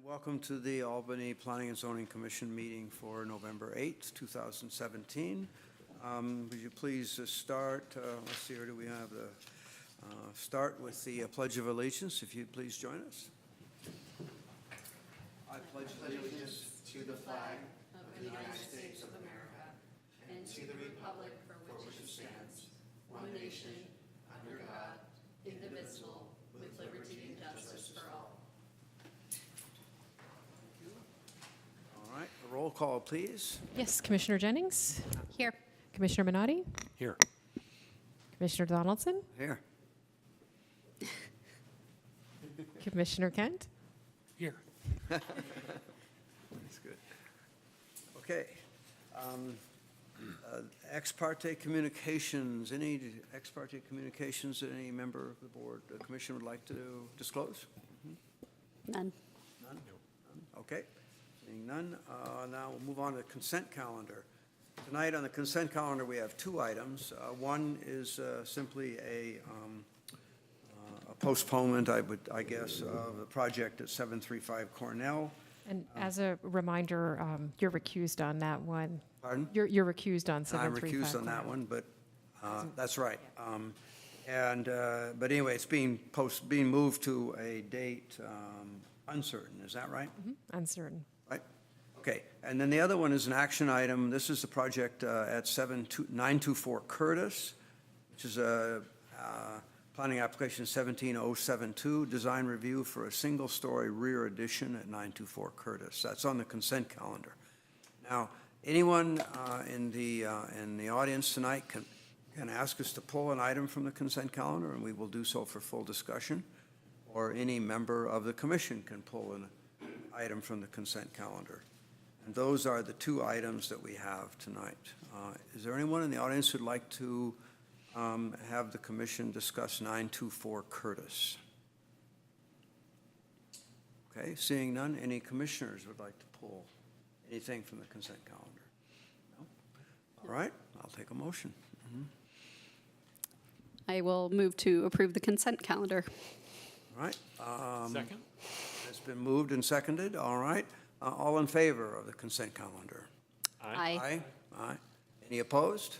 Welcome to the Albany Planning and Zoning Commission meeting for November 8th, 2017. Would you please start, let's see, here do we have the, start with the Pledge of Allegiance, if you'd please join us. I pledge allegiance to the flag of the United States of America and to the republic for which it stands, one nation, under God, indivisible, with liberty and justice for all. All right, a roll call, please. Yes, Commissioner Jennings? Here. Commissioner Minotti? Here. Commissioner Donaldson? Here. Commissioner Kent? Here. That's good. Okay. Ex parte communications, any ex parte communications that any member of the board, the commission would like to disclose? None. None? Okay. Seeing none, now we'll move on to the consent calendar. Tonight on the consent calendar, we have two items. One is simply a postponement, I guess, of the project at 735 Cornell. And as a reminder, you're recused on that one. Pardon? You're recused on I'm 735. recused on that one, but that's right. But anyway, it's being moved to a date uncertain. Is that right? Uncertain. Right. Okay. And then the other one is an action item. This is the project at 924 Curtis, which is a planning application 17072, design review for a single-story rear addition at 924 Curtis. That's on the consent calendar. Now, anyone in the audience tonight can ask us to pull an item from the consent calendar, and we will do so for full discussion, or any member of the commission can pull an item from the consent calendar. And those are the two items that we have tonight. Is there anyone in the audience who'd like to have the commission discuss 924 Curtis? Okay, seeing none, any commissioners would like to pull anything from the consent calendar? No? All right, I'll take a motion. I will move to approve the consent calendar. All right. Second? It's been moved and seconded. All right. All in favor of the consent calendar? Aye. Aye. Aye. Any opposed?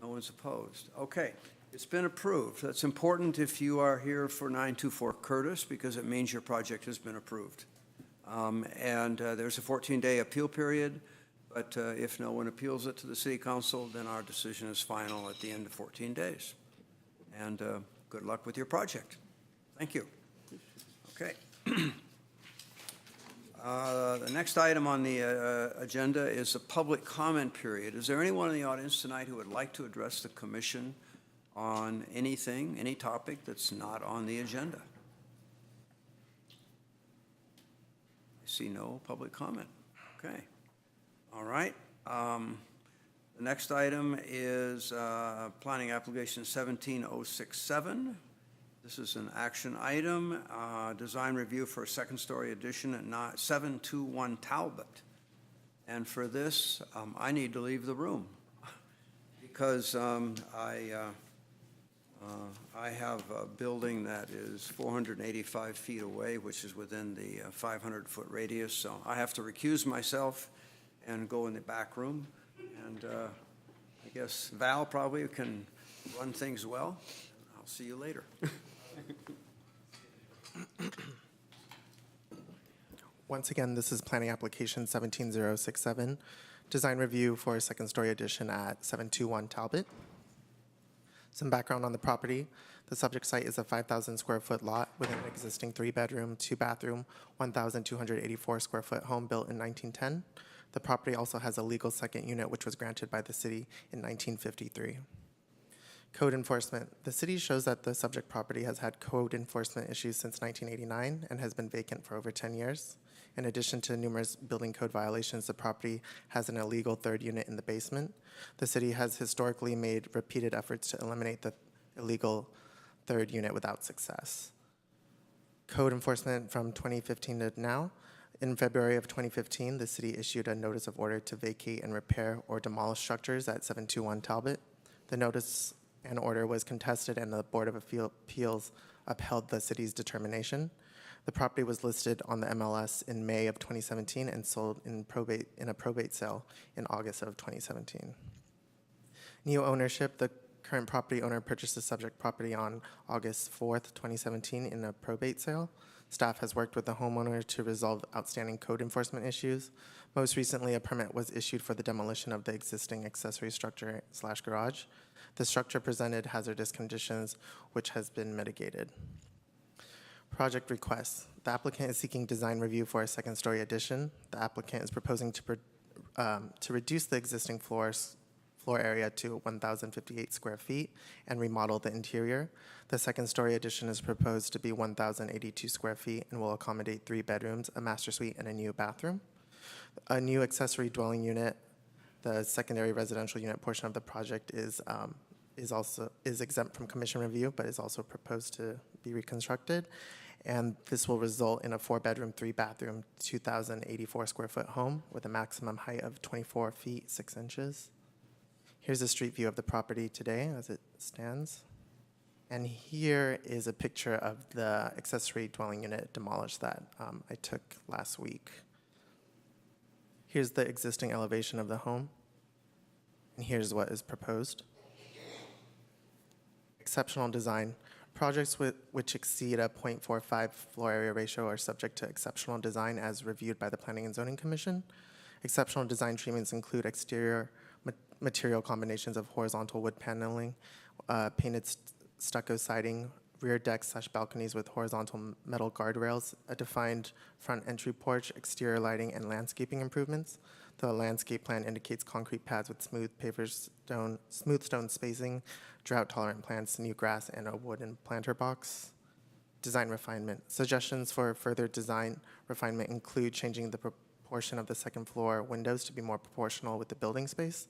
No one's opposed. Okay. It's been approved. That's important if you are here for 924 Curtis, because it means your project has been approved. There's a 14-day appeal period, but if no one appeals it to the City Council, then our decision is final at the end of 14 days. And good luck with your project. Thank you. Okay. The next item on the agenda is a public comment period. Is there anyone in the audience tonight who would like to address the commission on anything, any topic that's not on the agenda? I see no public comment. Okay. All right. The next item is planning application 17067. This is an action item, design review for a second-story addition at 721 Talbot. And for this, I need to leave the room because I have a building that is 485 feet away, which is within the 500-foot radius. So I have to recuse myself and go in the back room. And I guess Val probably can run things well. I'll see you later. Once again, this is planning application 17067, design review for a second-story addition at 721 Talbot. Some background on the property. The subject site is a 5,000 square foot lot with an existing 3-bedroom, 2-bathroom, 1,284 square foot home built in 1910. The property also has a legal second unit, which was granted by the city in 1953. Code enforcement. The city shows that the subject property has had code enforcement issues since 1989 and has been vacant for over 10 years. In addition to numerous building code violations, the property has an illegal third unit in the basement. The city has historically made repeated efforts to eliminate the illegal third unit without success. Code enforcement from 2015 to now. In February of 2015, the city issued a notice of order to vacate and repair or demolish structures at 721 Talbot. The notice and order was contested, and the Board of Appeals upheld the city's determination. The property was listed on the MLS in May of 2017 and sold in a probate sale in August of 2017. New ownership, the current property owner purchased the subject property on August 4th, 2017 in a probate sale. Staff has worked with the homeowner to resolve outstanding code enforcement issues. Most recently, a permit was issued for the demolition of the existing accessory structure / garage. The structure presented hazardous conditions, which has been mitigated. Project requests. The applicant is seeking design review for a second-story addition. The applicant is proposing to reduce the existing floor area to 1,058 square feet and remodel the interior. The second-story addition is proposed to be 1,082 square feet and will accommodate 3 bedrooms, a master suite, and a new bathroom. A new accessory dwelling unit, the secondary residential unit portion of the project is exempt from commission review, but is also proposed to be reconstructed. And this will result in a 4-bedroom, 3-bathroom, 2,084 square foot home with a maximum height of 24 feet, 6 inches. Here's a street view of the property today as it stands. And here is a picture of the accessory dwelling unit demolished that I took last week. Here's the existing elevation of the home. And here's what is proposed. Exceptional design. Projects which exceed a 0.45 floor area ratio are subject to exceptional design as reviewed by the Planning and Zoning Commission. Exceptional design treatments include exterior material combinations of horizontal wood paneling, painted stucco siding, rear decks / balconies with horizontal metal guardrails, a defined front entry porch, exterior lighting, and landscaping improvements. The landscape plan indicates concrete pads with smooth stone spacing, drought-tolerant plants, new grass, and a wooden planter box. Design refinement. Suggestions for further design refinement include changing the proportion of the second floor windows to be more proportional with the building space,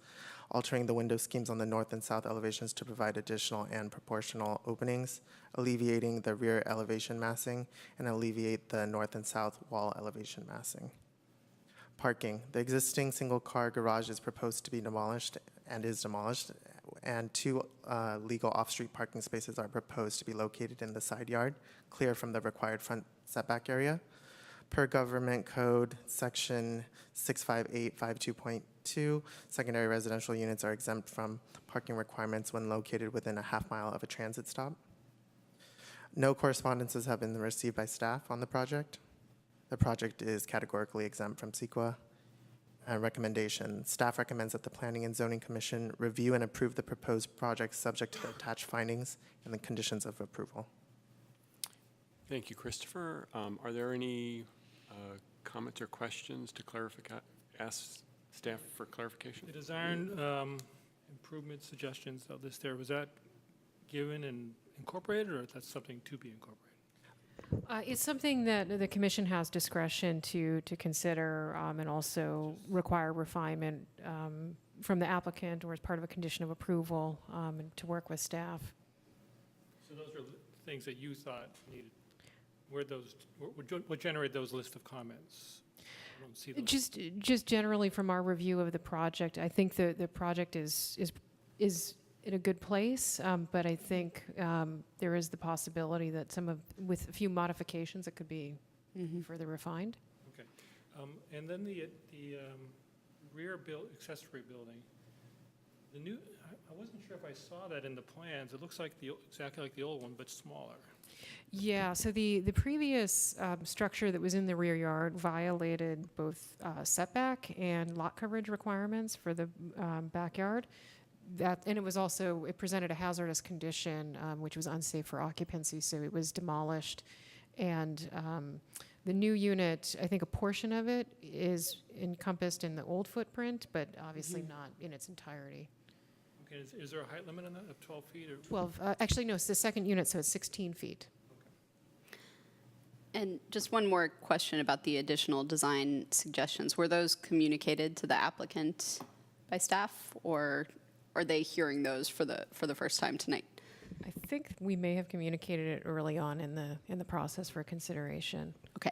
altering the window schemes on the north and south elevations to provide additional and proportional openings, alleviating the rear elevation massing, and alleviate the north and south wall elevation massing. Parking. The existing single-car garage is proposed to be demolished and is demolished, and 2 legal off-street parking spaces are proposed to be located in the side yard, clear from the required front setback area. Per Government Code Section 65852.2, secondary residential units are exempt from parking requirements when located within a half-mile of a transit stop. No correspondences have been received by staff on the project. The project is categorically exempt from CEQA. Recommendation. Staff recommends that the Planning and Zoning Commission review and approve the proposed project subject to the attached findings and the conditions of approval. Thank you, Christopher. Are there any comments or questions to ask staff for clarification? The design improvement suggestions of this there, was that given and incorporated, or that's something to be incorporated? It's something that the commission has discretion to consider and also require refinement from the applicant or as part of a condition of approval and to work with staff. So those are things that you thought needed. Where those, what generated those list of comments? I don't see those. Just generally from our review of the project, I think the project is in a good place, but I think there is the possibility that with a few modifications, it could be further refined. Okay. And then the rear accessory building, the new, I wasn't sure if I saw that in the plans. It looks like exactly like the old one, but smaller. Yeah, so the previous structure that was in the rear yard violated both setback and lot coverage requirements for the backyard. And it presented a hazardous condition, which was unsafe for occupancy, so it was demolished. And the new unit, I think a portion of it is encompassed in the old footprint, but obviously not in its entirety. Okay, is there a height limit on that of 12 feet? Or? 12, actually no, it's the second unit, so it's 16 feet. And just one more question about the additional design suggestions. Were those communicated to the applicant by staff, or are they hearing those for the first time tonight? I think we may have communicated it early on in the process for consideration. Okay.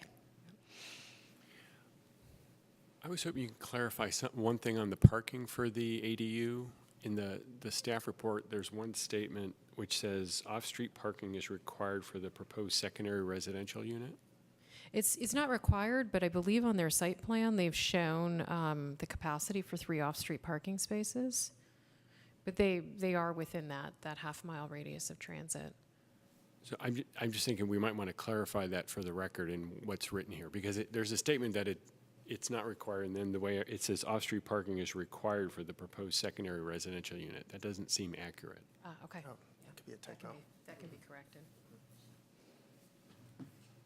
I was hoping you could clarify one thing on the parking for the ADU. In the staff report, there's one statement which says off-street parking is required for the proposed secondary residential unit. It's not required, but I believe on their site plan, they've shown the capacity for 3 off-street parking spaces. But they are within that half-mile radius of transit. So I'm just thinking we might want to clarify that for the record in what's written here, because there's a statement that it's not required, and then the way it says off-street parking is required for the proposed secondary residential unit. That doesn't seem accurate. Okay. Oh, it could be a typo. That can be corrected.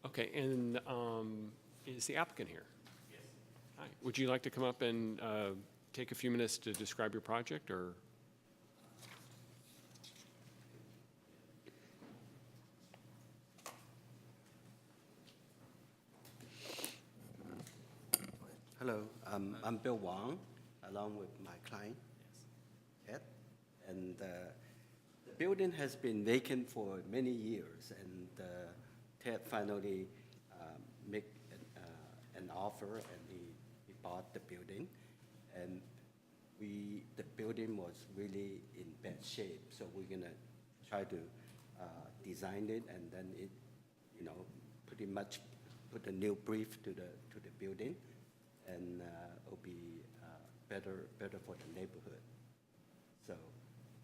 Okay, and is the applicant here? Yes. Hi. Would you like to come up and take a few minutes to describe your project, or? Hello, I'm Bill Wong, along with my client, Ed. And the building has been vacant for many years, and Ted finally made an offer, and he bought the building. And the building was really in bad shape, so we're gonna try to design it, and then it, pretty much put a new brief to the building, and it'll be better for the neighborhood. So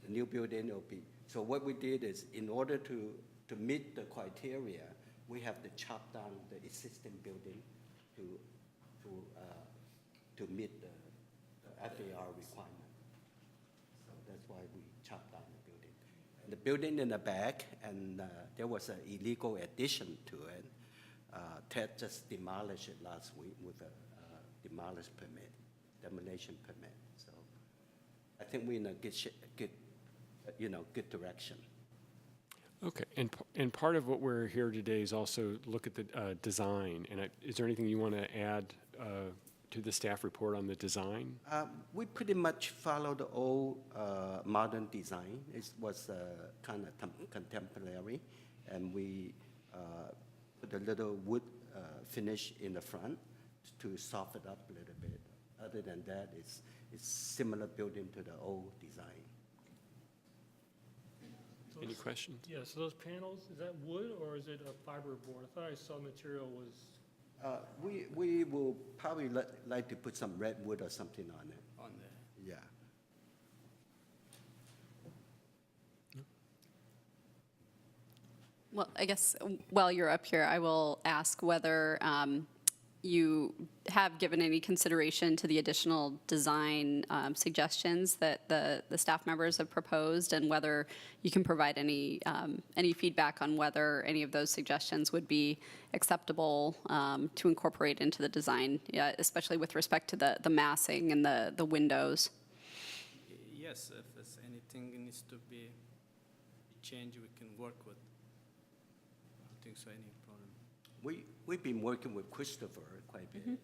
the new building will be, so what we did is, in order to meet the criteria, we have to chop down the existing building to meet the FAR requirement. So that's why we chopped down the building. And the building in the back, and there was an illegal addition to it. Ted just demolished it last week with a demolition permit. So I think we're in a good direction. Okay, and part of what we're here today is also look at the design. And is there anything you want to add to the staff report on the design? We pretty much followed the old modern design. It was kind of contemporary, and we put a little wood finish in the front to soften it up a little bit. Other than that, it's similar building to the old design. Any questions? Yeah, so those panels, is that wood or is it a fiberboard? I thought I saw material was, We will probably like to put some redwood or something on it. on there. Yeah. Well, I guess while you're up here, I will ask whether you have given any consideration to the additional design suggestions that the staff members have proposed, and whether you can provide any feedback on whether any of those suggestions would be acceptable to incorporate into the design, especially with respect to the massing and the windows. Yes, if there's anything needs to be changed, we can work with. I don't think so any problem. We've been working with Christopher quite a bit, and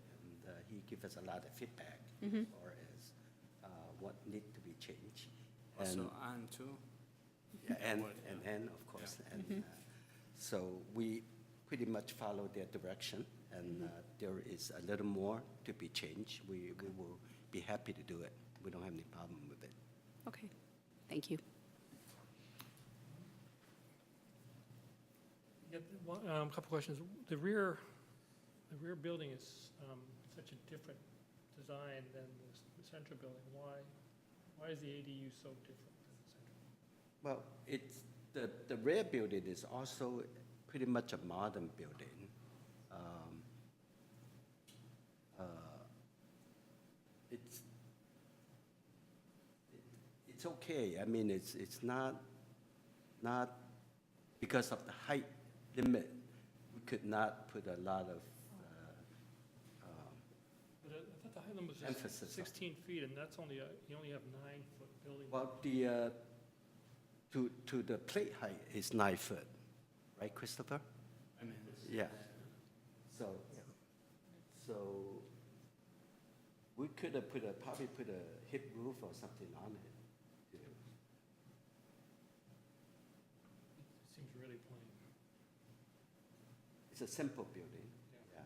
he gives us a lot of feedback as far as what needs to be changed. Also, Ann too. Yeah, and of course. And so we pretty much follow their direction, and there is a little more to be changed. We will be happy to do it. We don't have any problem with it. Okay, thank you. Yeah, a couple questions. The rear building is such a different design than the central building. Why is the ADU so different than the central? Well, it's the rear building is also pretty much a modern building. It's okay. I mean, it's not because of the height limit. We could not put a lot of But I thought the height limit was emphasis just on- 16 feet, and that's only, you only have 9-foot building. well, to the plate height is 9 foot, right, Christopher? I mean, Yeah. So we could have probably put a hip roof or something on it. too. It seems really plain. It's a simple building, yeah.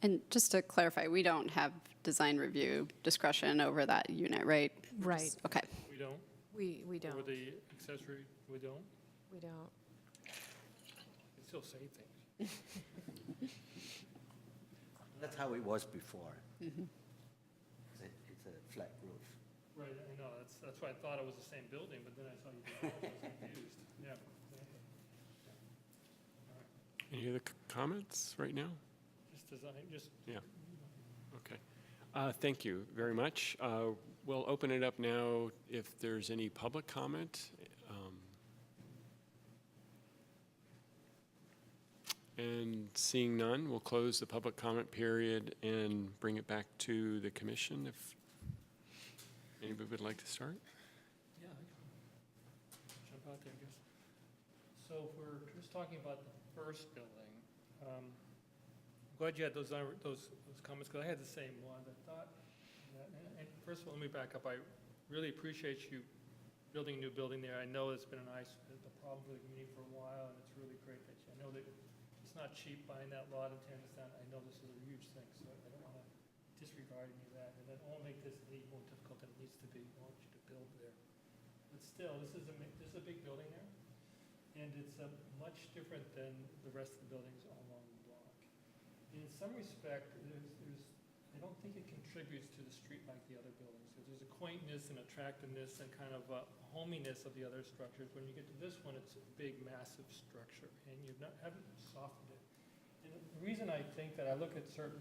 And just to clarify, we don't have design review discretion over that unit, right? Right. Okay. We don't? We Over don't. the accessory, we don't? We don't. We still say things. That's how it was before. It's a flat roof. Right, I know, that's why I thought it was the same building, but then I saw you did it, I was confused. Yeah, exactly. Any other comments right now? Just design, just. Yeah. Okay. Thank you very much. We'll open it up now if there's any public comment. And seeing none, we'll close the public comment period and bring it back to the commission if anybody would like to start. Yeah, I can jump out there, I guess. So if we're just talking about the first building, I'm glad you had those comments, because I had the same one. I thought, and first of all, let me back up. I really appreciate you building a new building there. I know it's been a problem for the community for a while, and it's really great that I know that it's not cheap buying that lot in Tannistan. I know this is a huge thing, so I don't want to disregard any of that. And that won't make this any more difficult than it needs to be. I want you to build there. But still, this is a big building there, and it's much different than the rest of the buildings all along the block. In some respect, I don't think it contributes to the street like the other buildings. There's a quaintness and attractiveness and kind of a hominess of the other structures. When you get to this one, it's a big, massive structure, and you haven't softened it. And the reason I think that I look at certain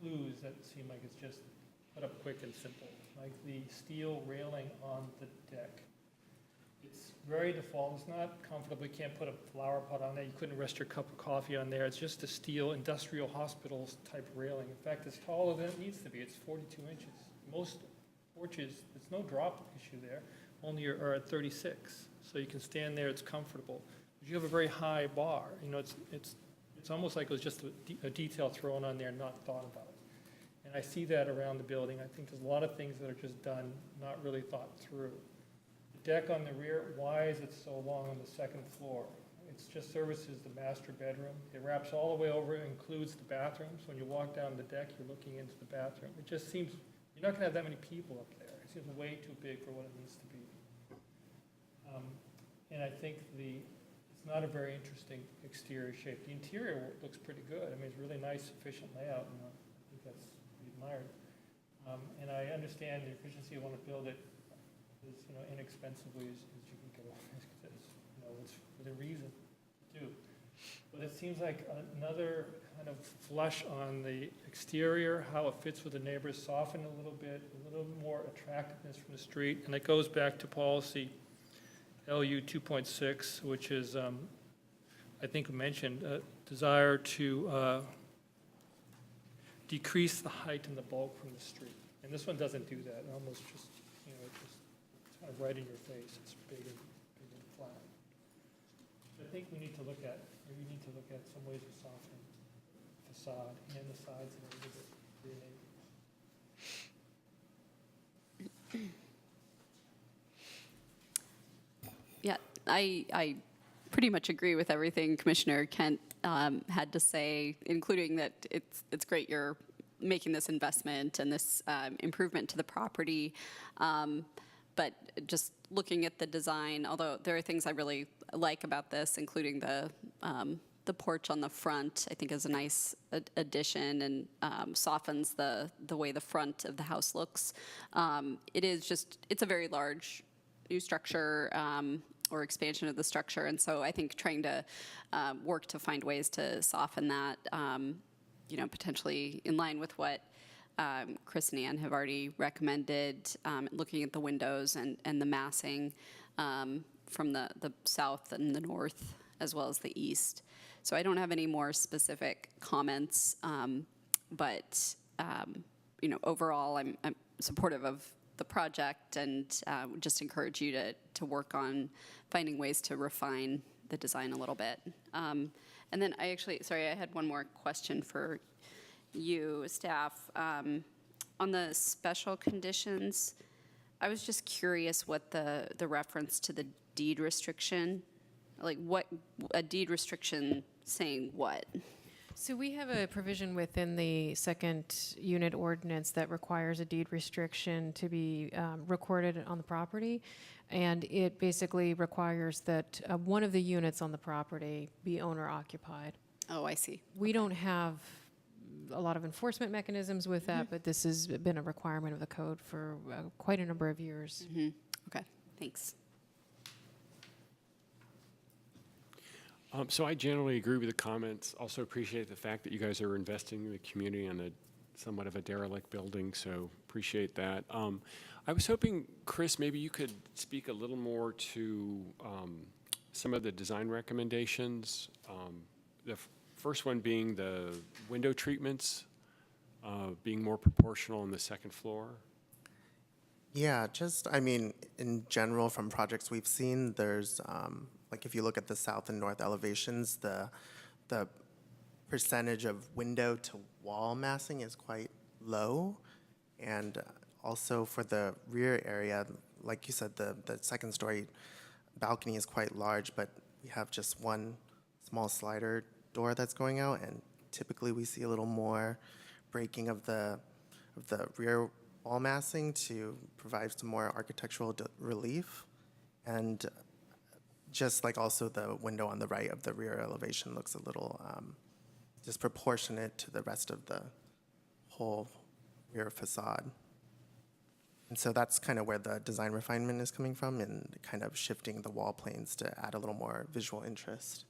clues that seem like it's just put up quick and simple, like the steel railing on the deck. It's very default. It's not comfortable. You can't put a flower pot on there. You couldn't rest your cup of coffee on there. It's just a steel industrial hospitals type railing. In fact, it's taller than it needs to be. It's 42 inches. Most porches, there's no drop issue there. Only are at 36. So you can stand there. It's comfortable. But you have a very high bar. You know, it's almost like it was just a detail thrown on there, not thought about. And I see that around the building. I think there's a lot of things that are just done, not really thought through. Deck on the rear, why is it so long on the second floor? It just services the master bedroom. It wraps all the way over, includes the bathrooms. When you walk down the deck, you're looking into the bathroom. It just seems, you're not gonna have that many people up there. It seems way too big for what it needs to be. And I think it's not a very interesting exterior shape. The interior looks pretty good. I mean, it's really nice, efficient layout, and I think that's to be admired. And I understand the efficiency, you want to build it as inexpensively as you can get away with, it's within reason to do. But it seems like another kind of flush on the exterior, how it fits with the neighbors, soften a little bit, a little more attractiveness from the street. And it goes back to policy LU 2.6, which is, I think mentioned, desire to decrease the height and the bulk from the street. And this one doesn't do that. It almost just, it's kind of right in your face. It's big and flat. So I think we need to look at some ways of softening the facade and the sides a little bit for your neighbors. Yeah, I pretty much agree with everything Commissioner Kent had to say, including that it's great you're making this investment and this improvement to the property. But just looking at the design, although there are things I really like about this, including the porch on the front, I think is a nice addition and softens the way the front of the house looks. It's a very large new structure or expansion of the structure, and so I think trying to work to find ways to soften that, potentially in line with what Chris and Ann have already recommended, looking at the windows and the massing from the south and the north as well as the east. So I don't have any more specific comments, but overall I'm then of the project and just encourage you to work on finding ways to refine the design a little bit. And then I had one more question for you, staff. On the special conditions, I was just curious what the reference to the deed restriction, like what, a deed restriction saying what? So we have a provision within the second unit ordinance that requires a deed restriction to be recorded on the property. And it basically requires that one of the units on the property be owner occupied. Oh, I see. We don't have a lot of enforcement mechanisms with that, but this has been a requirement of the code for quite a number of years. Okay, thanks. So I generally agree with the comments. Also appreciate the fact that you guys are investing in the community on a somewhat of a derelict building, so appreciate that. I was hoping, Chris, maybe you could speak a little more to some of the design recommendations. The first one being the window treatments, being more proportional on the second floor. Yeah, just, I mean, in general, from projects we've seen, there's, like, if you look at the south and north elevations, the percentage of window to wall massing is quite low. And also for the rear area, like you said, the second story balcony is quite large, but we have just one small slider door that's going out, and typically we see a little more breaking of the rear wall massing to provide some more architectural relief. And just like also the window on the right of the rear elevation looks a little disproportionate to the rest of the whole rear facade. And so that's kind of where the design refinement is coming from, and kind of shifting the wall planes to add a little more visual interest,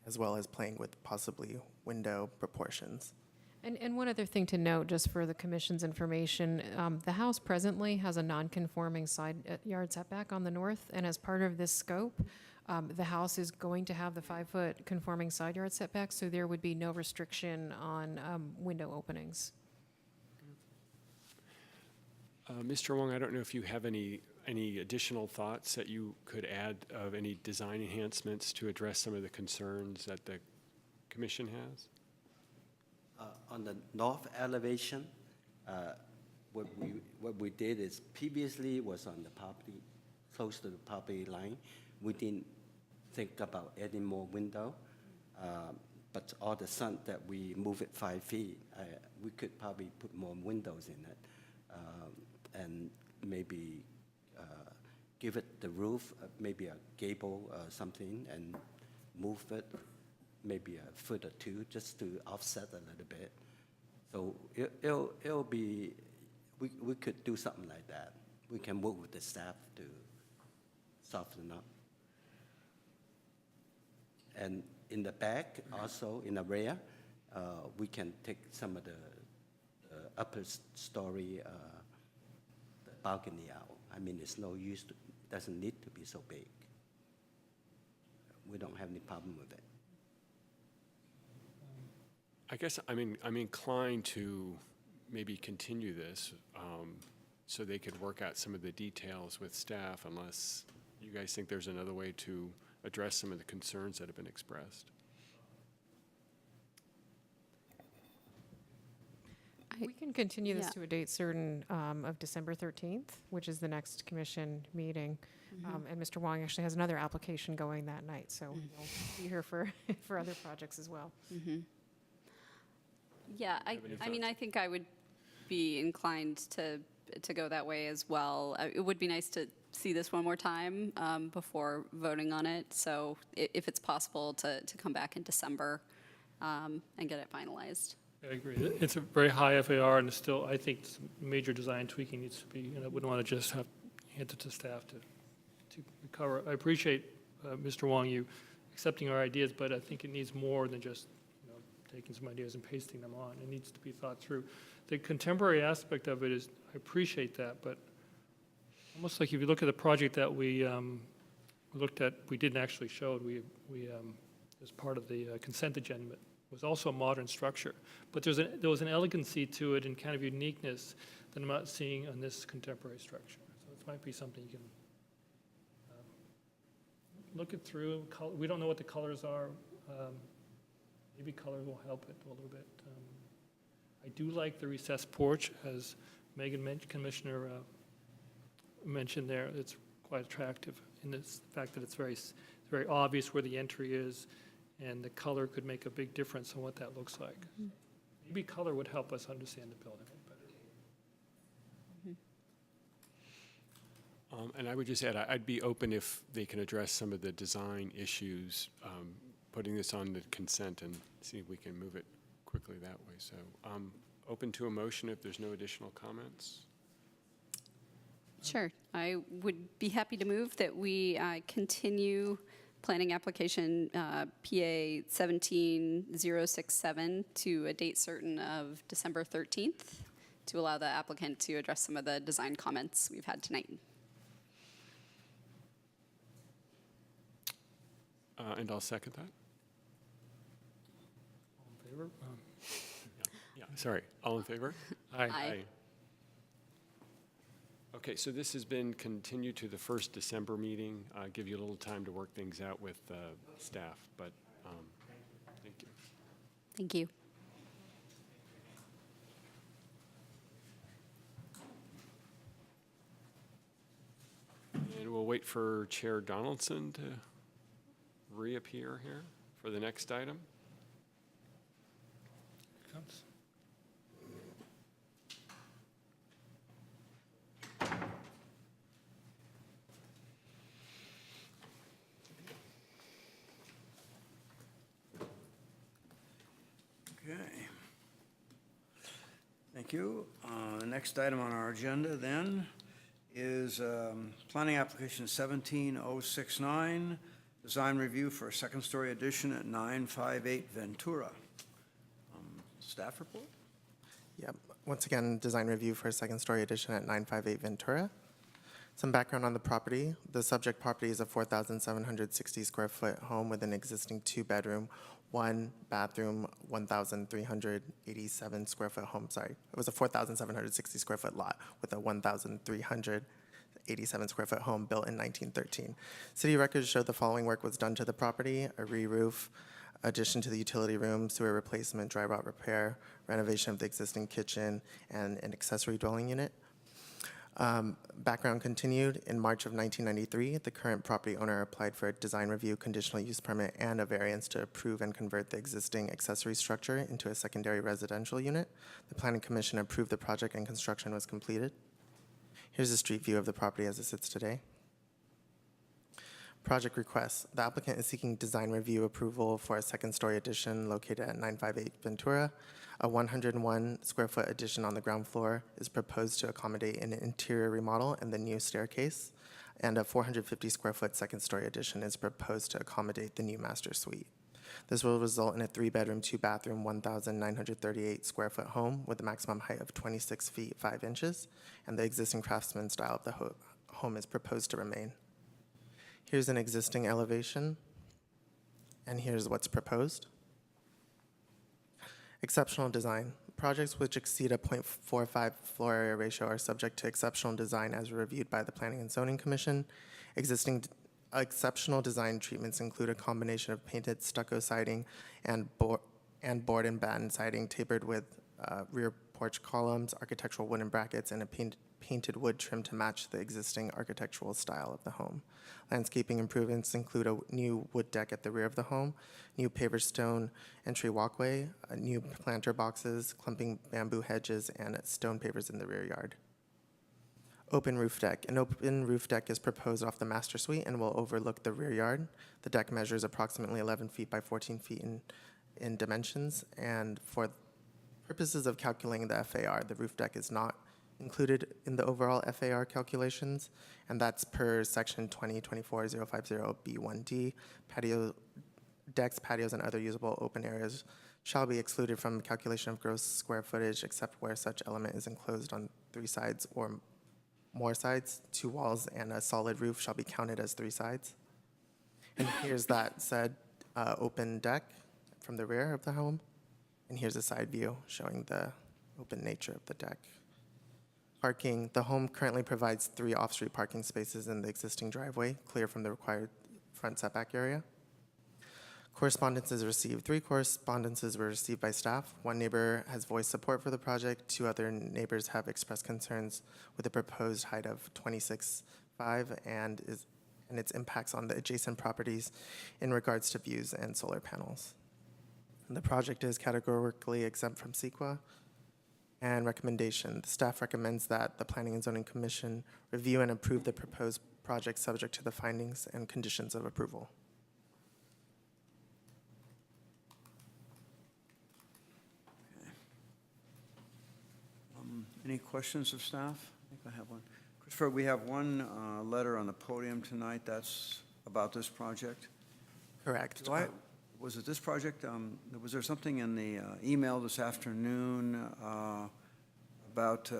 as well as playing with possibly window proportions. And one other thing to note, just for the commission's information, the house presently has a non-conforming side yard setback on the north, and as part of this scope, the house is going to have the 5-foot conforming side yard setback, so there would be no restriction on window openings. Mr. Wong, I don't know if you have any additional thoughts that you could add of any design enhancements to address some of the concerns that the commission has? On the north elevation, what we did is previously was on the property, close to the property line. We didn't think about adding more window, but all of a sudden that we move it 5 feet, we could probably put more windows in it, and maybe give it the roof, maybe a gable or something, and move it maybe a foot or two just to offset a little bit. So it'll be, we could do something like that. We can work with the staff to soften up. And in the back, also in the rear, we can take some of the upper story the balcony out. I mean, it's no use, doesn't need to be so big. We don't have any problem with it. I guess I'm inclined to maybe continue this so they could work out some of the details with staff, unless you guys think there's another way to address some of the concerns that have been expressed. We can continue this Yeah. to a date certain of December 13th, which is the next commission meeting. And Mr. Wong actually has another application going that night, so we'll be here for, for other projects as well. Yeah, have any I mean, I think I would be inclined to go that way as well. It would be nice to see this one more time before voting on it. So if it's possible to come back in December and get it finalized. I agree. It's a very high FAR, and it's still, I think, some major design tweaking needs to be, and I wouldn't want to just have hand it to staff to recover. I appreciate, Mr. Wong, you accepting our ideas, but I think it needs more than just, taking some ideas and pasting them on. It needs to be thought through. The contemporary aspect of it is, I appreciate that, but almost like if you look at the project that we looked at, we didn't actually show it, we as part of the consent agenda, was also a modern structure. But there was an elegancy to it and kind of uniqueness that I'm not seeing on this contemporary structure. So it might be something you can look it through. We don't know what the colors are. Maybe color will help it a little bit. I do like the recessed porch, as Commissioner mentioned there. It's quite attractive in this fact that it's very obvious where the entry is, and the color could make a big difference on what that looks like. Maybe color would help us understand the building better. And I would just add, I'd be open if they can address some of the design issues, putting this on the consent and see if we can move it quickly that way. So open to a motion if there's no additional comments. Sure. I would be happy to move that we continue planning application PA 17067 to a date certain of December 13th to allow the applicant to address some of the design comments we've had tonight. And I'll second that. All in favor? Yeah, sorry. All in favor? Aye. Okay, so this has been continued to the first December meeting. Give you a little time to work things out with staff, but thank you. Thank you. And we'll wait for Chair Donaldson to reappear here for the next item. Comes. Okay. Thank you. The next item on our agenda then is planning application 17069, design review for a second-story addition at 958 Ventura. Staff report? Yep. Once again, design review for a second-story addition at 958 Ventura. Some background on the property. The subject property is a 4,760 square foot home with an existing 2-bedroom, 1-bathroom, 1,387 square foot home. Sorry, it was a 4,760 square foot lot with a 1,387 square foot home built in 1913. City records show the following work was done to the property: a re-roof, addition to the utility room, sewer replacement, dry rot repair, renovation of the existing kitchen, and an accessory dwelling unit. Background continued. In March of 1993, the current property owner applied for a design review, conditional use permit, and a variance to approve and convert the existing accessory structure into a secondary residential unit. The Planning Commission approved the project and construction was completed. Here's a street view of the property as it sits today. Project request. The applicant is seeking design review approval for a second-story addition located at 958 Ventura. A 101 square foot addition on the ground floor is proposed to accommodate an interior remodel and the new staircase. And a 450 square foot second-story addition is proposed to accommodate the new master suite. This will result in a 3-bedroom, 2-bathroom, 1,938 square foot home with a maximum height of 26 feet 5 inches. And the existing craftsman style of the home is proposed to remain. Here's an existing elevation, and here's what's proposed. Exceptional design. Projects which exceed a 0.45 floor area ratio are subject to exceptional design as reviewed by the Planning and Zoning Commission. Exceptional design treatments include a combination of painted stucco siding and board and batten siding tapered with rear porch columns, architectural wooden brackets, and a painted wood trim to match the existing architectural style of the home. Landscaping improvements include a new wood deck at the rear of the home, new paver stone entry walkway, new planter boxes, clumping bamboo hedges, and stone pavers in the rear yard. Open roof deck. An open roof deck is proposed off the master suite and will overlook the rear yard. The deck measures approximately 11 feet by 14 feet in dimensions, and for purposes of calculating the FAR, the roof deck is not included in the overall FAR calculations, and that's per section 2024-050B1D. Decks, patios, and other usable open areas shall be excluded from calculation of gross square footage except where such element is enclosed on 3 sides or more sides. 2 walls and a solid roof shall be counted as 3 sides. And here's that said open deck from the rear of the home. And here's a side view showing the open nature of the deck. Parking. The home currently provides 3 off-street parking spaces in the existing driveway, clear from the required front setback area. Correspondences received. 3 correspondences were received by staff. 1 neighbor has voiced support for the project. 2 other neighbors have expressed concerns with the proposed height of 26.5 and and its impacts on the adjacent properties in regards to views and solar panels. And the project is categorically exempt from CEQA. And recommendation, the staff recommends that the Planning and Zoning Commission review and approve the proposed project subject to the findings and conditions of approval. Any questions of staff? I think I have one. Christopher, we have one letter on the podium tonight that's about this project. Correct. Was it this project? Was there something in the email this afternoon about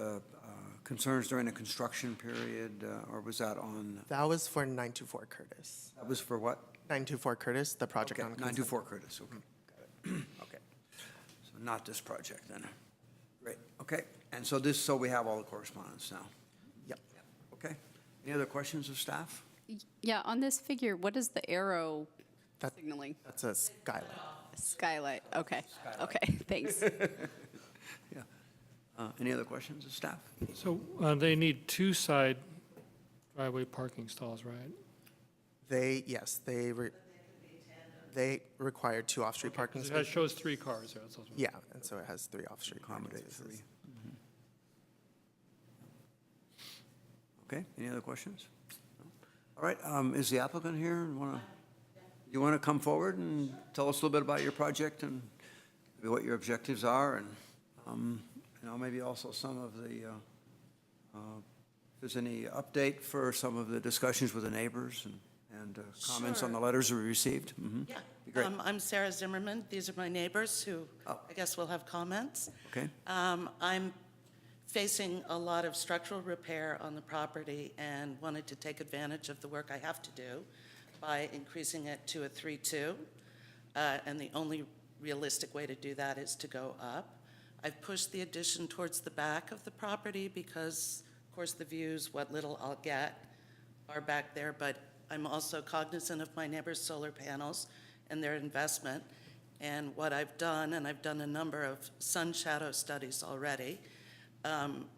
concerns during the construction period, or was that on? That was for 924 Curtis. That was for what? 924 Curtis, the project Okay, on. 924 Curtis, okay, got it. Okay, so not this project then. Great, okay, and so we have all the correspondence now. Yep. Okay, any other questions of staff? Yeah, on this figure, what is the arrow That- signaling? That's a skylight. Skylight, okay, okay, thanks. Any other questions of staff? So they need two side driveway parking stalls, right? They require 2 off-street parking It spaces. shows 3 cars there. That's also- Yeah, and so it has 3 off-street parking Accommodate spaces. 3. Okay, any other questions? No? All right, is the applicant here? You want to come forward and tell us a little bit about your project and maybe what your objectives are, and, maybe also some of the, if there's any update for some of the discussions with the neighbors and comments on the Sure. letters we received? Mhm. Yeah. Be great. I'm Sarah Zimmerman. These are my neighbors who Oh. I guess will have comments. Okay, I'm facing a lot of structural repair on the property and wanted to take advantage of the work I have to do by increasing it to a 3.2. And the only realistic way to do that is to go up. I've pushed the addition towards the back of the property because, of course, the views, what little I'll get, are back there, but I'm also cognizant of my neighbors' solar panels and their investment. And what I've done, and I've done a number of sun shadow studies already,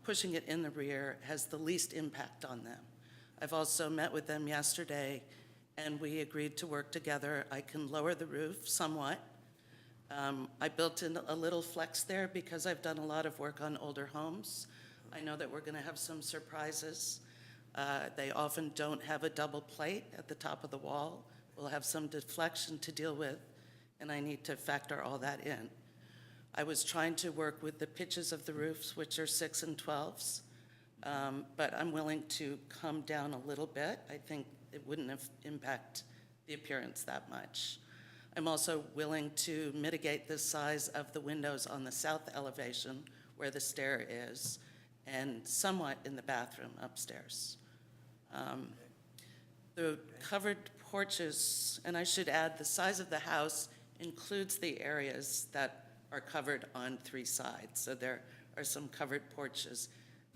pushing it in the rear has the least impact on them. I've also met with them yesterday, and we agreed to work together. I can lower the roof somewhat. I built in a little flex there because I've done a lot of work on older homes. I know that we're going to have some surprises. They often don't have a double plate at the top of the wall. We'll have some deflection to deal with, and I need to factor all that in. I was trying to work with the pitches of the roofs, which are 6 and 12s, but I'm willing to come down a little bit. I think it wouldn't have impact the appearance that much. I'm also willing to mitigate the size of the windows on the south elevation where the stair is, and somewhat in the bathroom upstairs. The covered porches, and I should add, the size of the house includes the areas that are covered on 3 sides. So there are some covered porches.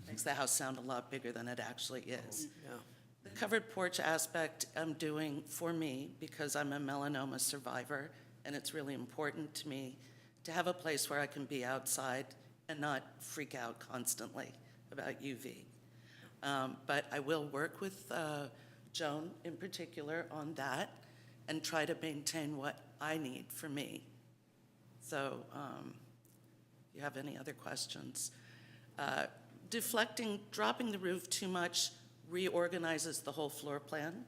Makes the house sound a lot bigger than it actually is. yeah. The covered porch aspect I'm doing for me because I'm a melanoma survivor, and it's really important to me to have a place where I can be outside and not freak out constantly about UV. But I will work with Joan in particular on that and try to maintain what I need for me. So if you have any other questions. Dropping the roof too much reorganizes the whole floor plan.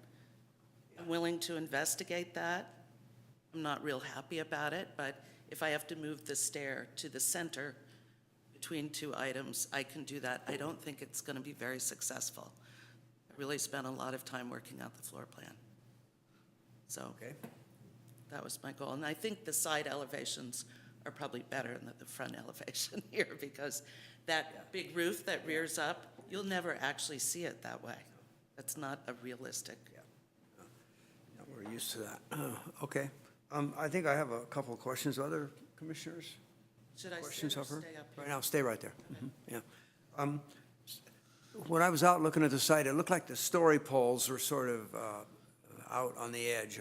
I'm willing to investigate that. I'm not real happy about it, but if I have to move the stair to the center between 2 items, I can do that. I don't think it's going to be very successful. I really spent a lot of time working out the floor plan. So Okay. that was my goal. And I think the side elevations are probably better than the front elevation here because that big roof that rears up, you'll never actually see it that way. That's not a realistic. Yeah, we're used to that. Okay. I think I have a couple of questions. Other commissioners? Should I Questions sit or of her? stay up Right here? now, stay right there. Yeah. When I was out looking at the site, it looked like the story poles were sort of out on the edge.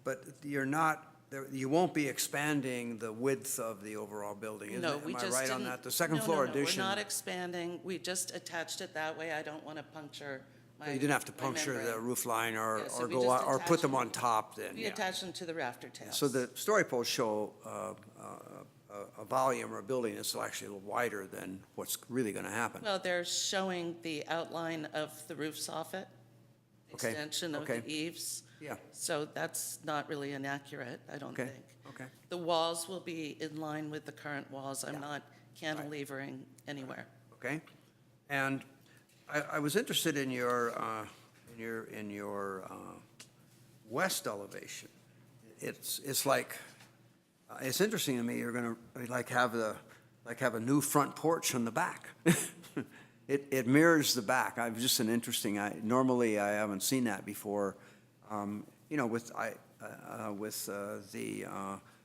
But you're not, you won't be expanding the width of the overall building, is it? No, we just Am I right on didn't- that? The second No, floor no, addition? we're not expanding. We just attached it that way. I don't want to puncture my. You didn't have to my puncture the membrane. roof line or Yeah, so or we go just out, or attach put them them. on top then, We yeah. attach them to the rafter tails. So the story posts show a volume or a building that's actually a little wider than what's really going to happen. Well, they're showing the outline of the roof soffit, Okay, extension of okay. the eaves. Yeah, So that's not really inaccurate, I don't okay, think. okay. The walls will be in line with the current walls. I'm not cantilevering anywhere. Okay, and I was interested in your west elevation. It's like, it's interesting to me, you're gonna have a new front porch on the back. It mirrors the back. I've just an interesting, normally I haven't seen that before, you know, with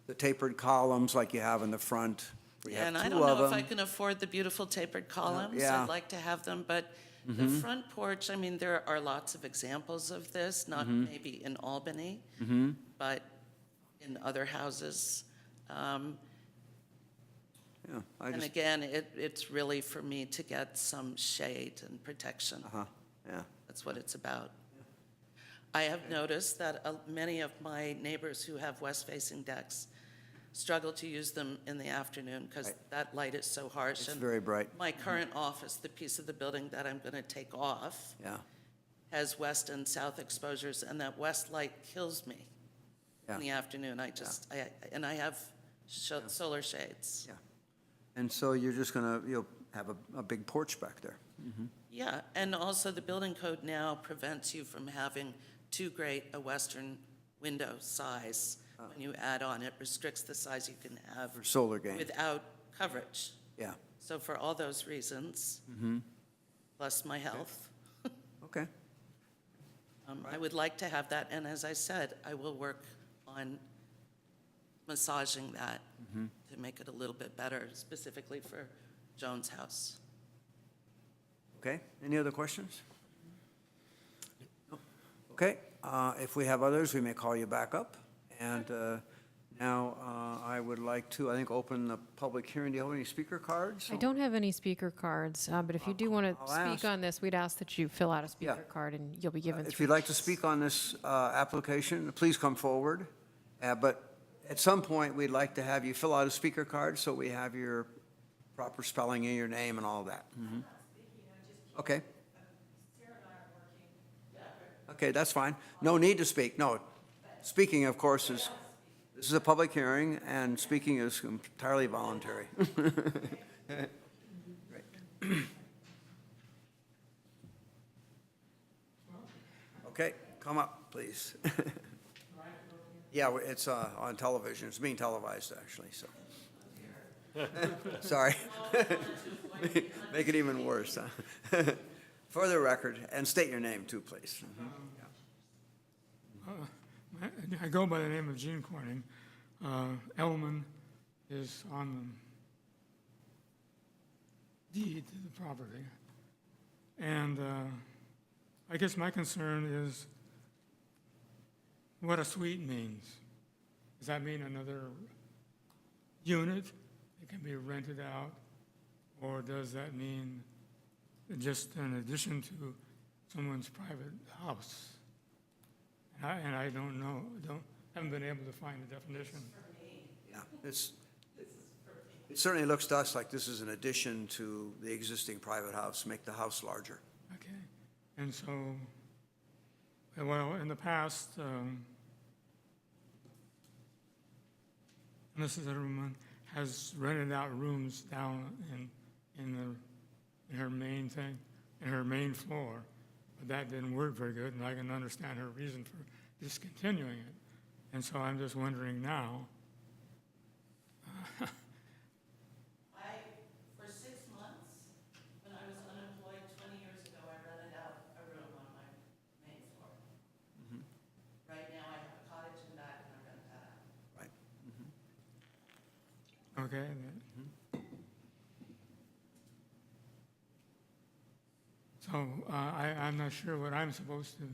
the tapered columns like you have in the front. where you have And I two don't of know if I them. can afford the beautiful tapered columns. yeah. Mm-hmm. I'd like to have them, but the front porch, I mean, there are lots of examples of this, not Mm-hmm. maybe in Albany, but in other houses. Yeah, I And just, again, it's really for me to get some shade and protection. yeah, That's what it's about. I have noticed that many of my neighbors who have west-facing decks struggle to use them in the afternoon because Right. that light is so harsh. it's And very bright, my current office, the piece of the building that I'm going to take off, yeah, has west and south exposures, and that west light kills me yeah. in the afternoon. And I have solar shades. Yeah. And so you're just you'll have a big porch back there. Yeah, and also the building code now prevents you from having too great a western window size. When you add on, it restricts the size you can have For solar gain, without coverage. yeah, So for all those reasons, plus my health, okay, I would like to have that. And as I said, I will work on massaging that to make it a little bit better, specifically for Joan's house. okay. Any other questions? No? Okay, if we have others, we may call you back up. And now I would like to, I think, open the public hearing. Do you have any speaker cards? I don't have any speaker cards, but if you do want to I'll speak ask. on this, we'd ask that you fill out a speaker card and you'll be given If 3 you'd like to speak on this application, please come forward. But at some point, we'd like to have you fill out a speaker card so we have your proper spelling of your name and all that. Okay. Okay, that's fine. No need to speak, no. Speaking, of course, this is a public hearing, and speaking is entirely voluntary. Great. Okay, come up, please. Yeah, it's on television. It's being televised, actually, so. Sorry. Make it even worse, huh? For the record, and state your name too, please. I go by the name of Gene Corning. Elman is on the deed to the property. And I guess my concern is what a suite means. Does that mean another unit that can be rented out? Or does that mean just an addition to someone's private house? And I don't know, haven't been able to find a definition. Yeah, it certainly looks to us like this is an addition to the existing private house, make the house larger. Okay, and so, well, in the past, Mrs. Etterman has rented out rooms down in her main thing, in her main floor, but that didn't work very good, and I can understand her reason for discontinuing it. And so I'm just wondering now, For 6 months, when I was unemployed 20 years ago, I rented out a room on my main floor. Right now, I have a cottage in back and I rent that out. Right. okay, so I'm not sure what I'm supposed to,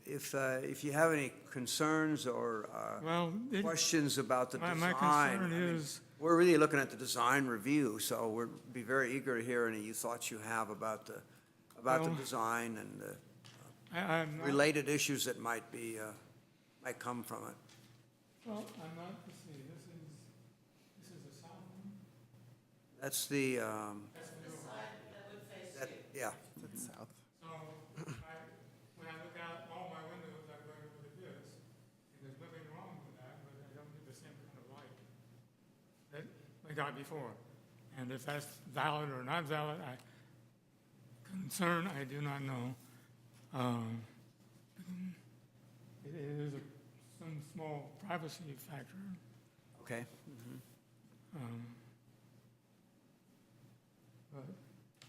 If you have any concerns or well, questions about the my design. concern I mean, is, we're really looking at the design review, so we'd be very eager to hear any thoughts you have about about the Well- design and the I'm not, related issues that might might come from it. well, I'm not, let's see, this is the south one? That's the, That's the middle one. yeah, It's south. So, when I look out all my windows, I'm going to look at this, and there's nothing wrong with that, but I don't need the same kind of light that I got before. And if that's valid or not valid, I do not know. It is some small privacy factor. okay. But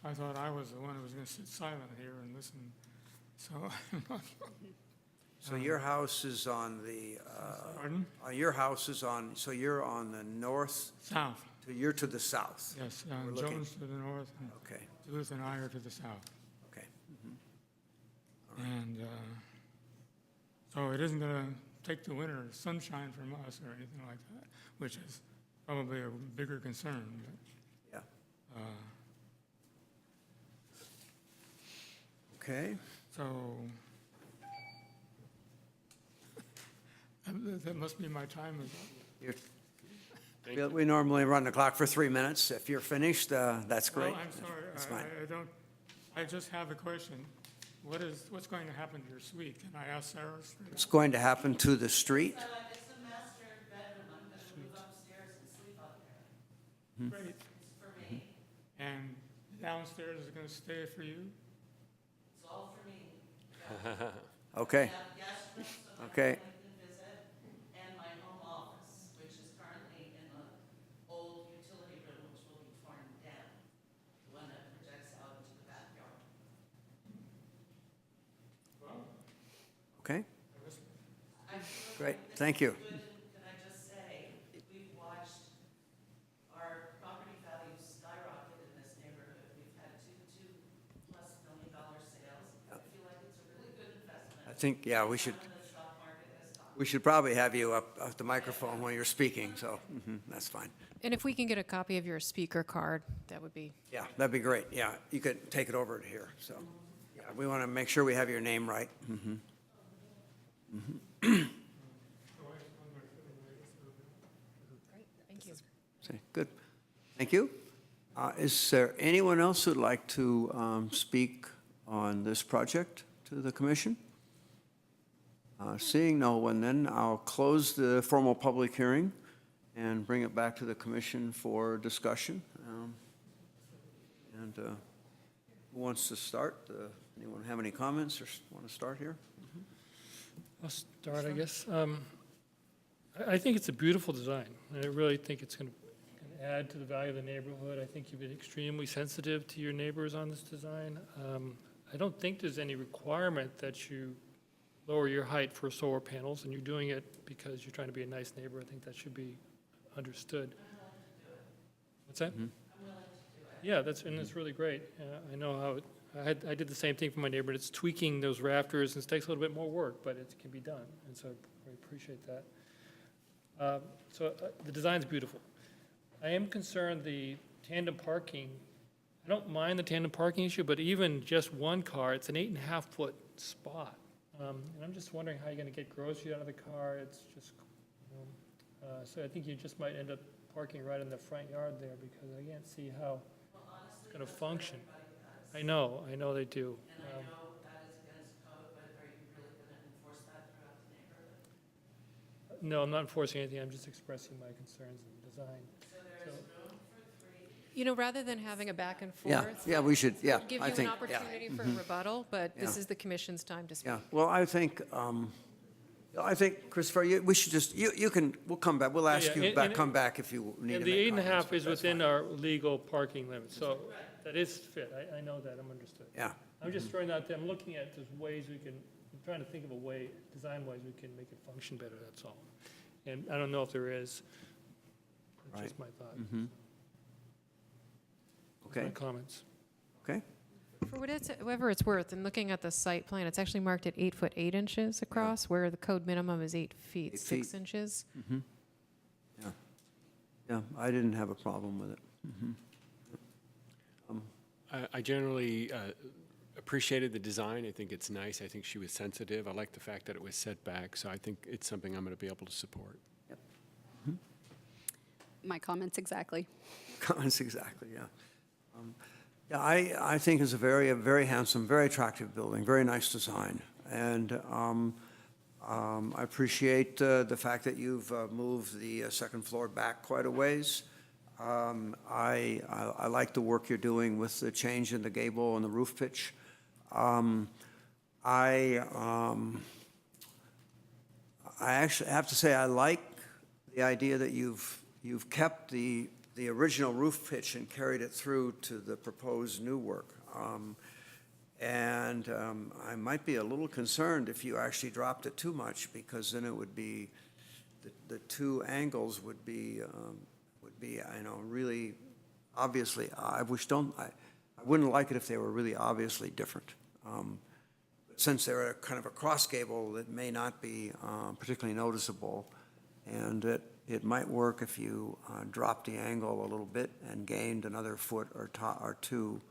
I thought I was the one who was going to sit silent here and listen, so I'm not. So your house is on the, Pardon? your house is on, so you're on the north, South, you're to the south? yes, We're looking- Jones to the north, and Okay, Duluth and I are to the south. okay. And so it isn't going to take the winter sunshine from us or anything like that, which is probably a bigger concern, but Yeah. Okay, so that must be my time is up. you're, we normally run the clock for 3 minutes. If you're finished, that's great. Well, I'm sorry, That's fine. I just have a question. What's going to happen to your suite? Can I ask Sarah straight What's going to happen to the street? It's a master bedroom, I'm gonna move upstairs and sleep up there. Great. It's for me, And downstairs is going to stay for you? it's all for me. Okay, I have guest rooms so my Okay. family can visit, and my home office, which is currently in an old utility room, which will be torn down, the one that projects out into the backyard. okay, I'm sure great, this thank is you. good, and can I just say, we've watched our property values skyrocket in this neighborhood. We've had $2+ million sales. I feel like it's a really good investment. I think, yeah, we should, And the stock market has gone. we should probably have you up at the microphone when you're speaking, so, that's fine. And if we can get a copy of your speaker card, that would be, Yeah, that'd be great, yeah, you could take it over to here, so, yeah, we want to make sure we have your name right. great, thank you. Okay, good, thank you. Is there anyone else who'd like to speak on this project to the commission? Seeing no one, then I'll close the formal public hearing and bring it back to the commission for discussion. And who wants to start? Anyone have any comments or want to start here? I'll start, I guess. I think it's a beautiful design. I really think it's going to add to the value of the neighborhood. I think you've been extremely sensitive to your neighbors on this design. I don't think there's any requirement that you lower your height for solar panels, and you're doing it because you're trying to be a nice neighbor. I think that should be understood. What's that? Yeah, and it's really great. I know how, I did the same thing for my neighbor, and it's tweaking those rafters, and it takes a little bit more work, but it can be done, and so I appreciate that. The design's beautiful. I am concerned the tandem parking, I don't mind the tandem parking issue, but even just one car, it's an 8.5-foot spot. And I'm just wondering how you're going to get groceries out of the car. It's just, so I think you just might end up parking right in the front yard there because I can't see how it's going to function. I know they do. And I know that is against code, but are you really going to enforce that throughout the neighborhood? No, I'm not enforcing anything. I'm just expressing my concerns in the design. So there is room for 3. You know, rather than having a back and Yeah, forth. yeah, we should, yeah, Give I you an think, yeah. opportunity for a rebuttal, but this Yeah. is the commission's time to speak. Yeah, well, I think, Christopher, we should just, you can, we'll come back, we'll ask Yeah, you and- back, and- come back if you need to And make the comments, 8.5 but is that's within fine. our legal parking limits, so that is fit. I know that, I'm understood. Yeah, I'm just throwing out there, I'm looking at there's ways we can, I'm trying to think of a way, design-wise, we can make it function better, that's all. And I don't know if there is. That's just my thought, my okay, comments. okay, For whatever it's worth, in looking at the site plan, it's actually marked at 8 foot 8 inches across, where the code minimum is 8 feet 8 6 feet. inches. yeah, I didn't have a problem with it. I generally appreciated the design. I think it's nice. I think she was sensitive. I like the fact that it was set back, so I think it's something I'm going to be able to support. My comments exactly. Comments exactly, yeah. Yeah, I think it's a very handsome, very attractive building, very nice design. And I appreciate the fact that you've moved the second floor back quite a ways. I like the work you're doing with the change in the gable and the roof pitch. I actually have to say I like the idea that you've kept the original roof pitch and carried it through to the proposed new work. I might be a little concerned if you actually dropped it too much, because then it would be, the two angles would be, really obviously, I wouldn't like it if they were really obviously different. Since they're kind of a cross gable, it may not be particularly noticeable, and it might work if you dropped the angle a little bit and gained another foot or two,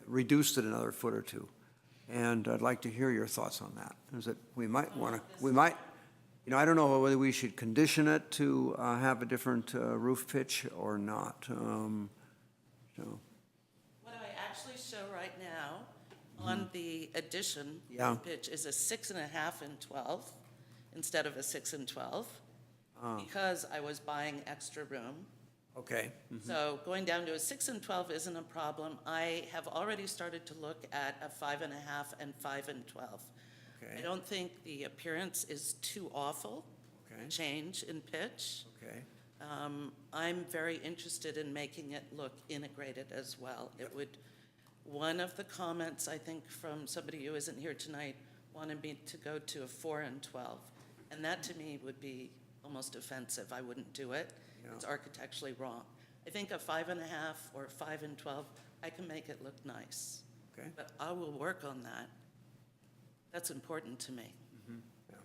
reduced it another foot or two. And I'd like to hear your thoughts on that. Is that we might, I don't know whether we should condition it to have a different roof pitch or not. What I actually show right now on the addition Yeah. pitch is a 6.5 and 12 instead of a 6 and 12, because I was buying extra room. Okay. So going down to a 6 and 12 isn't a problem. I have already started to look at a 5.5 and 5 and 12. Okay. I don't think the appearance is too awful, Okay. change in pitch. Okay. I'm very interested in making it look integrated as well. It would, one of the comments, I think, from somebody who isn't here tonight, wanted me to go to a 4 and 12. And that, to me, would be almost offensive. I wouldn't do it. Yeah. It's architecturally wrong. I think a 5.5 or 5 and 12, I can make it look nice. Okay. But I will work on that. That's important to me. Yeah.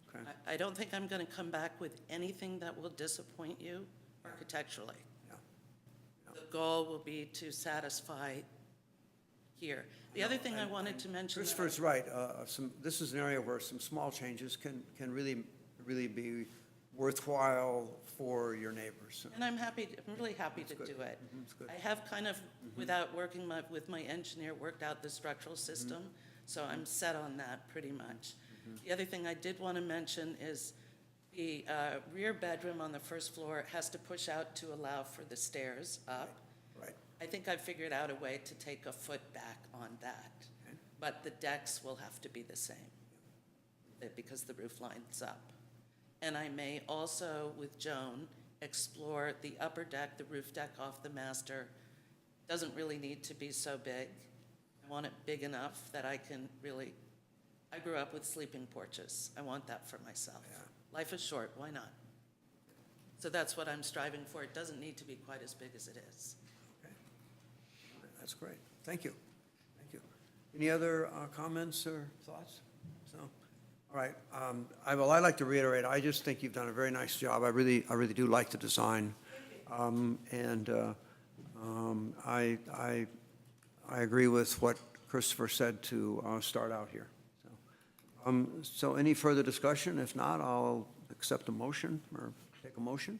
Okay. I don't think I'm going to come back with anything that will disappoint you architecturally. Yeah. The goal will be to satisfy here. The other thing I wanted to mention. that I- Christopher's right. This is an area where some small changes can really be worthwhile for your neighbors. And I'm really happy to good. do it. That's good. I have kind of, without working with my engineer, worked out the structural system, so I'm set on that pretty much. The other thing I did want to mention is the rear bedroom on the first floor has to push out to allow for the stairs up. Right. I think I figured out a way to take a foot back on that, Okay. but the decks will have to be the same because the roof line's up. And I may also, with Joan, explore the upper deck, the roof deck off the master. Doesn't really need to be so big. I want it big enough that I can really, I grew up with sleeping porches. I want that for myself. Yeah. Life is short, why not? So that's what I'm striving for. It doesn't need to be quite as big as it is. Okay. That's great. Thank you. Thank you. Any other comments or thoughts? So, all right. I'd like to reiterate, I just think you've done a very nice job. I really do like the design. I agree with what Christopher said to start out here. So any further discussion? If not, I'll accept a motion or take a motion.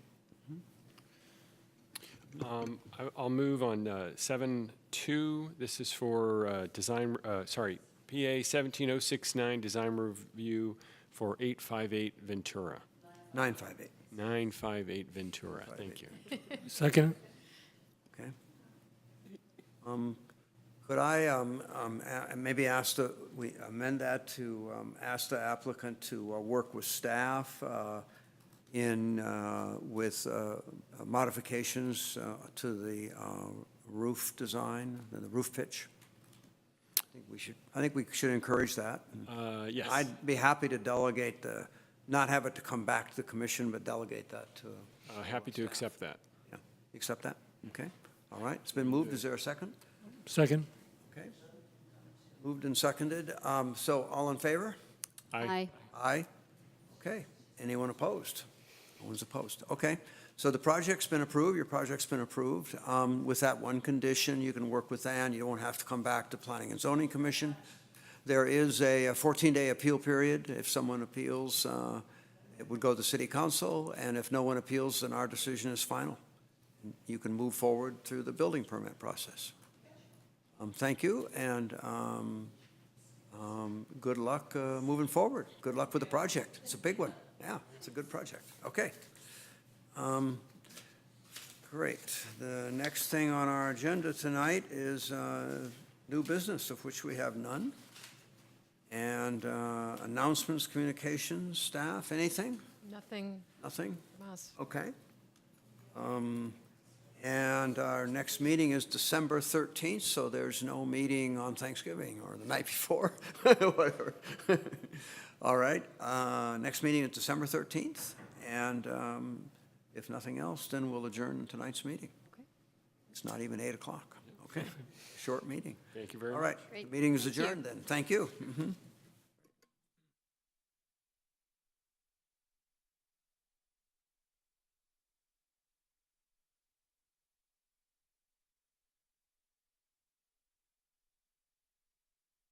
I'll move on 7.2. This is for design, PA 17069, design review for 858 Ventura. 958. 958 Ventura, thank you. Second? Okay. Could I maybe we amend that to ask the applicant to work with staff with modifications to the roof design, the roof pitch? I think we should encourage that. Yes. I'd be happy to delegate not have it to come back to the commission, but delegate that to. Happy to accept that. Yeah, you accept that? Okay, all right. It's been moved. Is there a second? Second? Okay. Moved and seconded. So all in favor? Aye. Aye. Okay. Anyone opposed? No one's opposed. Okay. So the project's been approved, your project's been approved. With that one condition, you can work with Ann, you won't have to come back to Planning and Zoning Commission. There is a 14-day appeal period. If someone appeals, it would go to the city council, and if no one appeals, then our decision is final. You can move forward through the building permit process. Thank you, and good luck moving forward. Good luck with the project. It's a big one. Yeah, it's a good project. Okay. Great. The next thing on our agenda tonight is new business, of which we have none. And announcements, communications, staff, anything? Nothing Nothing? from us. Okay. And our next meeting is December 13th, so there's no meeting on Thanksgiving or the night before, whatever. All right, next meeting is December 13th, and if nothing else, then we'll adjourn tonight's meeting. Okay. It's not even 8 o'clock. Okay, short meeting. Thank you very All much. right, the meeting is adjourned then. Thank you. Mhm.